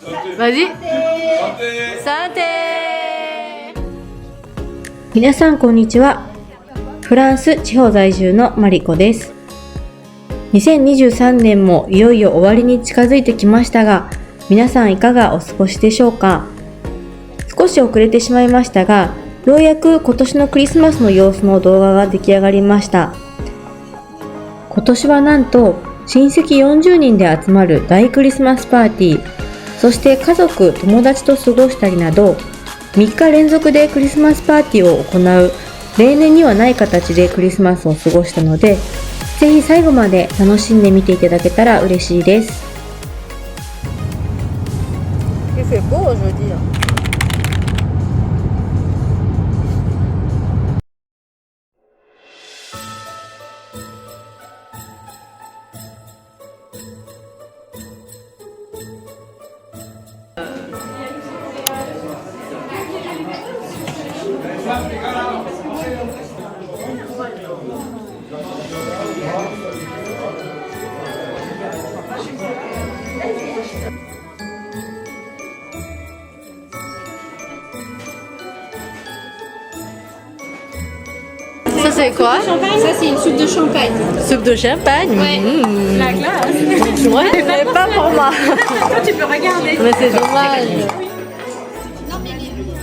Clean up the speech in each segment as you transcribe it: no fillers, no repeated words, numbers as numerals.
Vas-y. Santé. 皆さんこんにちは。フランス地方在住のマリコです。2023年もいよいよ終わりに近づいてきましたが、皆さんいかがお過ごしでしょうか。少し遅れてしまいましたが、ようやく今年のクリスマスの様子の動画が出来上がりました。今年はなんと親戚40人で集まる大クリスマスパーティー、そして家族、友達と過ごしたりなど、3日連続でクリスマスパーティーを行う例年にはない形でクリスマスを過ごしたので、ぜひ最後まで楽しんで見ていただけたら嬉しいです。Il fait beau aujourd'hui. Ça c'est quoi? Ça c'est une soupe de champagne. Soupe de champagne. Ouais. La glace. Ouais, mais pas pour moi. Toi tu peux regarder. Mais c'est dommage. Non mais celui-là.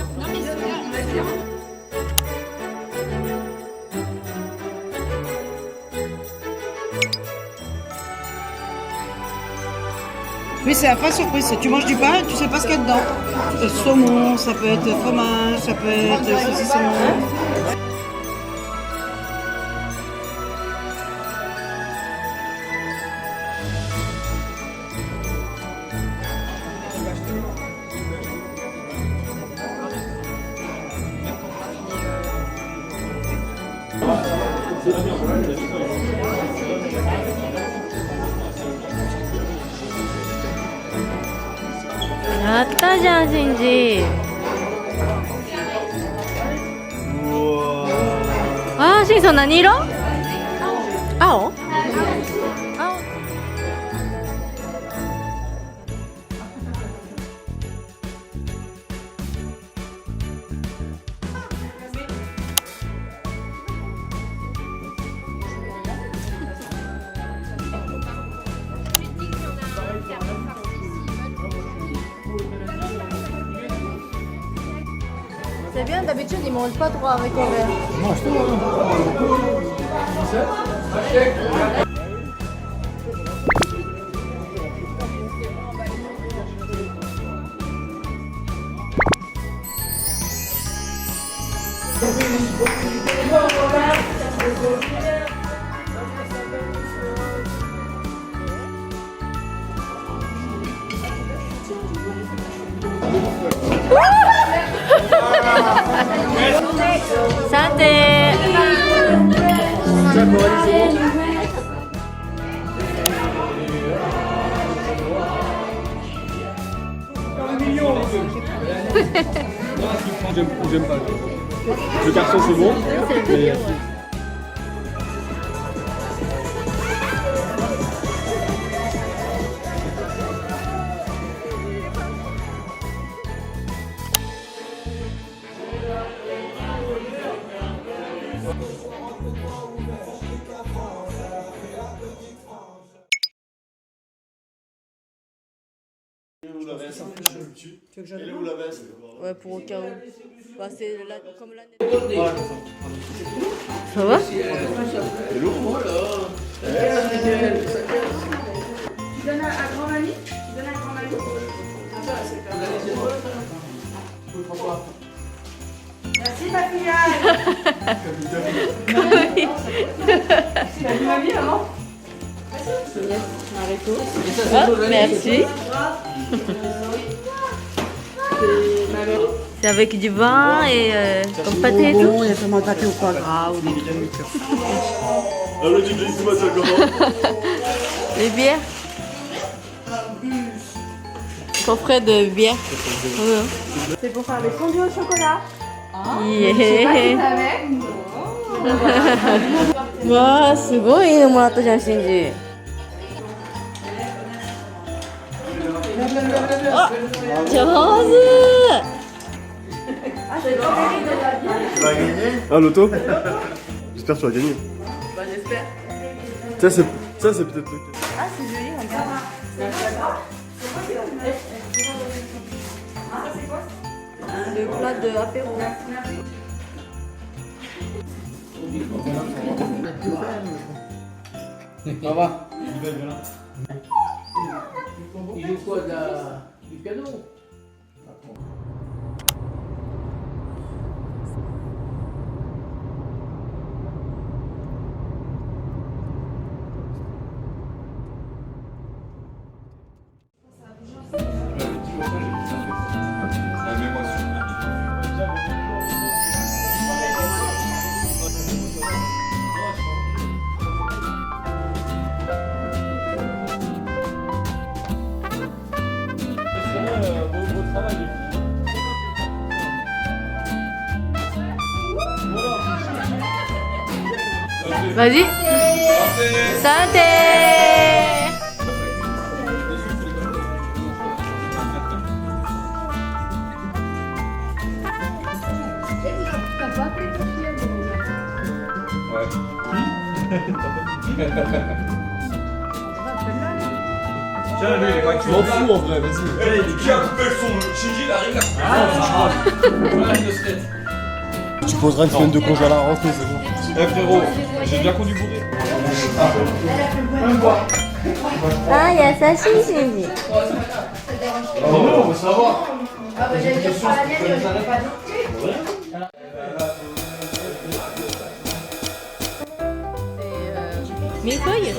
Oui, c'est la vraie surprise. Tu manges du pain, tu sais pas ce qu'il y a dedans. Saumon, ça peut être fromage, ça peut être saucisson. Yaったじゃん、シンジ。あー、シンソン何色？青？青。C'est bien, d'habitude ils mangent pas trop avec un verre. Santé. J'aime pas. Le garçon c'est bon. Mais... La veste. Tu veux que j'aille où la veste? Ouais, pour au cas où. Bah, c'est comme l'année. Ça va? C'est lourd. Tu donnes à grand-mamie? Tu donnes à grand-mamie? Merci papillard. Salut mamie, maman. Ah, merci. C'est avec du vin et comme pâté et tout. Il y a seulement le pâté au foie gras ou des trucs. Ah, le DJ, c'est pas ça comment? Les bières. Coffret de bière. C'est pour faire les fondues au chocolat. Yeah. 食べわあ、すごいいいのもらったじゃん、シンジ。上手。 Tu vas gagner. Ah, l'auto. J'espère que tu vas gagner. Bah, j'espère. Ça, c'est peut-être le cas. Ah, c'est joli, regarde. Le plat de apéro. Ça va. Il est quoi du piano? Vas-y. Santé. Tiens, lui, il est pas que. M'en fous en vrai, vas-y. Qui a coupé le son? Shinji, il arrive là. Tu poseras une semaine de congé à la rentrée, c'est bon. Eh frérot, j'ai déjà conduit bourré. Ah, il y a Sachi, Shinji. Non, ça va. Ah, bah, j'allais dire sur la mienne, je n'aurais pas dit. Millefeuille.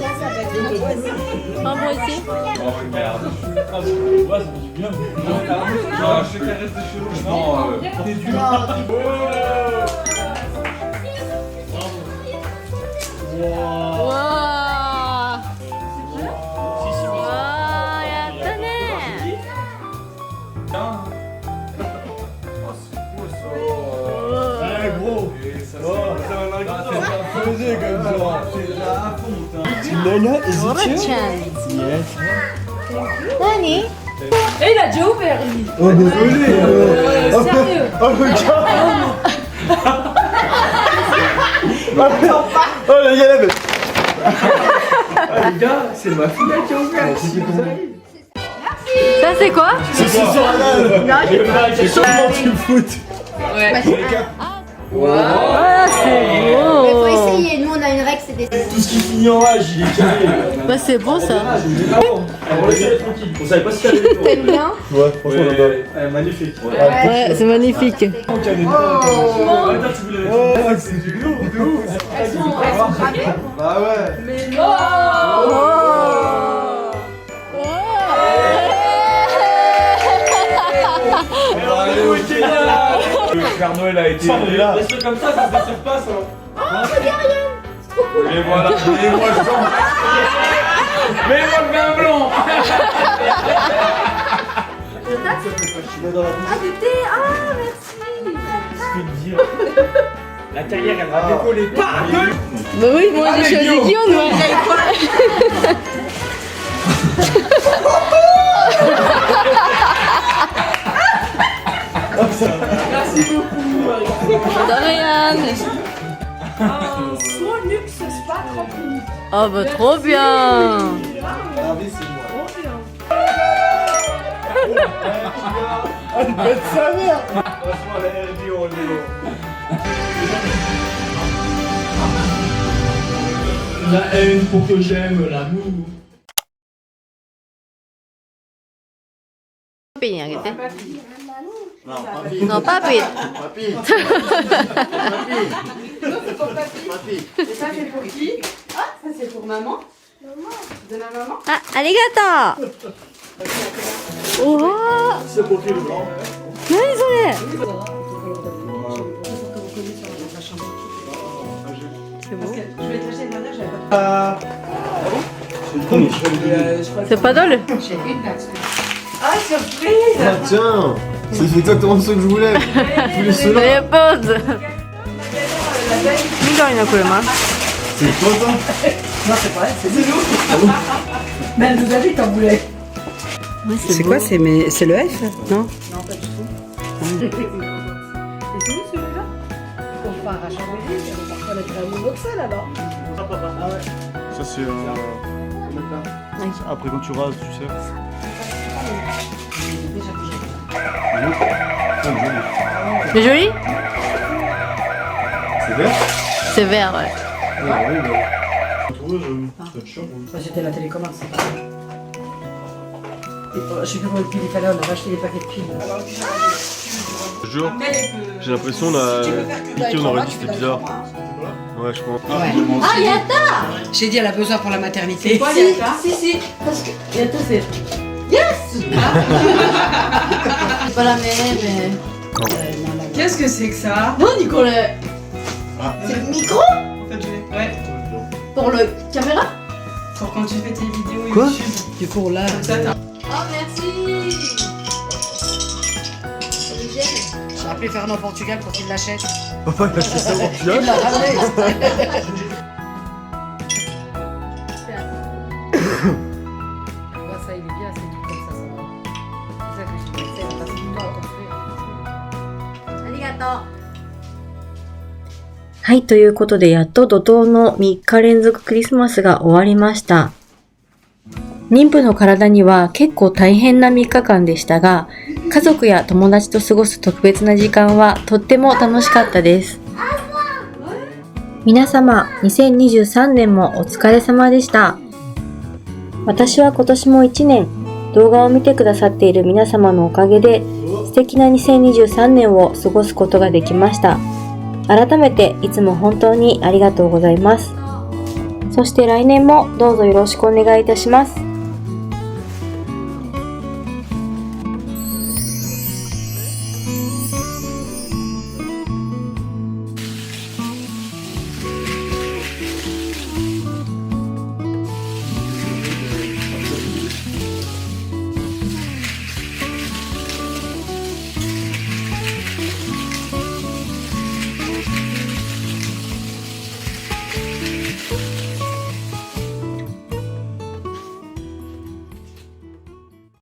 Ambroisie. Oh merde. Ah bon, ouais, ça fait du bien. Non, je sais qu'elle reste chez nous. Non, t'es dur. Wow. Lena, is it you? Yes. Nani? Et il a déjà ouvert, lui. Oh, désolé. Sérieux. Oh, regarde. Oh, les gars, Ah les gars, c'est ma fille qui a ouvert. Ça c'est quoi? c'est sur la c'est comment tu foutes. Ah, c'est Il beau. faut essayer, nous on a une règle, c'est des... Tout ce qui finit en H, il est carré. Bah c'est beau ça. On laisse aller tranquille. On savait pas si t'allais. T'aimes bien? Ouais, franchement, elle est magnifique. Ouais, c'est magnifique. Oh, c'est du lourd, de ouf. Elles sont cramées. Bah ouais. Mais non. Le Père Noël a été. Laisse-le comme ça se détire pas, ça. Et voilà, et moi je sens. Mais moi le vin blanc. Ah, du thé. Ah, merci. La carrière elle va décoller. Bah oui, moi j'ai choisi Guillaume, moi. Merci beaucoup. De rien. Soit luxe, spa, trampoline. Oh bah trop bien. La vie c'est moi. Elle pète sa mère. Franchement la RD on est. La haine pour que j'aime l'amour. Papi, arrêtez. Non, papy. Non, papi. Papy. C'est pour papy. Et ça, c'est pour qui? Ah, ça, c'est pour maman. Maman. De ma maman. Ah, arigato. Oh. C'est pour qui le blanc? 何それ? C'est beau. Je vais te lâcher une dernière, j'avais pas. C'est pas drôle? J'ai une là-dessus. Ah, surprise! Ah tiens, c'est exactement ce que je voulais. Je voulais cela. レポーズ緑の車 C'est quoi ça? Non, c'est pas elle, c'est nous. Mais elle nous a dit que t'en voulais. C'est quoi? C'est le F? Non? Non, pas du tout. C'est celui celui-là? Faut pas arracher un bébé, on va pas mettre un monoxyde là-bas. Ça c'est après quand tu rases, tu sais. C'est joli? C'est vert? C'est vert, ouais. Ça c'était la télécommande, c'est pas. Je sais plus combien de piles il fallait, on a racheté des paquets de piles. Je jure, j'ai l'impression on a piqué, on aurait dit c'était bizarre. Ouais, je pense. Ah, Yata! J'ai dit, elle a besoin pour la maternité. Si, parce que Yata c'est... Yes! C'est pas la même, mais... Qu'est-ce que c'est que ça? Non, Nicolas! C'est le micro? En fait, ouais, Pour le caméra? pour quand tu fais tes vidéos Quoi? YouTube. Du coup, là. Comme ça, t'as Oh, merci! J'ai appelé Fernand Portugal pour qu'il l'achète. Papa il a acheté ça au Portugal. Il l'a ramené. Ça, il est bien, c'est comme ça, ça va. C'est ça que je disais, on passe tout le temps à construire. Arigato! はい、ということでやっと怒涛の3日連続クリスマスが終わりました。妊婦の体には結構大変な3日間でしたが、家族や友達と過ごす特別な時間はとっても楽しかったです。皆様、2023年もお疲れ様でした。私は今年も1年、動画を見てくださっている皆様のおかげで、素敵な2023年を過ごすことができました。改めていつも本当にありがとうございます。そして来年もどうぞよろしくお願いいたします。